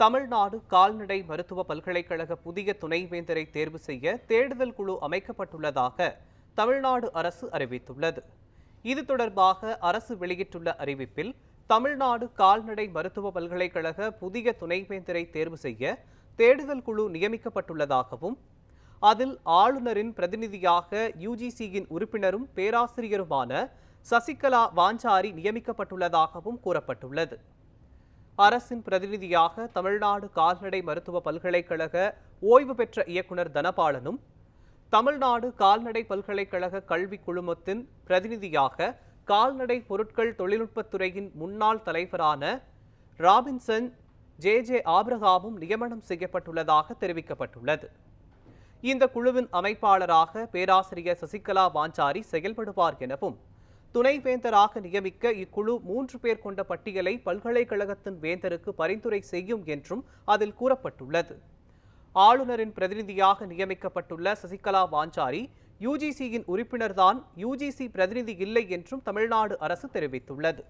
தமிழ்நாடு கால்நடை மருத்துவ பல்கலைக்கழக புதிய துணைவேந்தரை தேர்வு செய்ய தேடுதல் குழு அமைக்கப்பட்டுள்ளதாக தமிழ்நாடு அரசு அறிவித்துள்ளது. இது தொடர்பாக அரசு வெளியிட்டுள்ள அறிவிப்பில், தமிழ்நாடு கால்நடை மருத்துவ பல்கலைக்கழக புதிய துணைவேந்தரை தேர்வு செய்ய தேடுதல் குழு நியமிக்கப்பட்டுள்ளதாகவும், அதில் ஆளுநரின் பிரதிநிதியாக யுஜிசியின் உறுப்பினரும் பேராசிரியருமான சசிகலா வாஞ்சாரி நியமிக்கப்பட்டுள்ளதாகவும் கூறப்பட்டுள்ளது. அரசின் பிரதிநிதியாக தமிழ்நாடு கால்நடை மருத்துவ பல்கலைக்கழக ஓய்வு பெற்ற இயக்குநர் தனபாலனும், தமிழ்நாடு கால்நடை பல்கலைக்கழக கல்வி குழுமத்தின் பிரதிநிதியாக கால்நடை பொருட்கள் தொழில்நுட்பத்துறையின் முன்னாள் தலைவரான ராபின்சன் ஜே ஆபிரகாமும் நியமனம் செய்யப்பட்டுள்ளதாக தெரிவிக்கப்பட்டுள்ளது. இந்த குழுவின் அமைப்பாளராக பேராசிரியர் சசிகலா வாஞ்சாரி செயல்படுவார் எனவும், துணைவேந்தராக நியமிக்க இக்குழு 3 பேர் கொண்ட பட்டியலை பல்கலைக்கழகத்தின் வேந்தருக்கு பரிந்துரை செய்யும் என்றும் அதில் கூறப்பட்டுள்ளது. ஆளுநரின் பிரதிநிதியாக நியமிக்கப்பட்டுள்ள சசிகலா வாஞ்சாரி யுஜிசியின் உறுப்பினர்தான், யுஜிசி பிரதிநிதி இல்லை என்றும் தமிழ்நாடு அரசு தெரிவித்துள்ளது.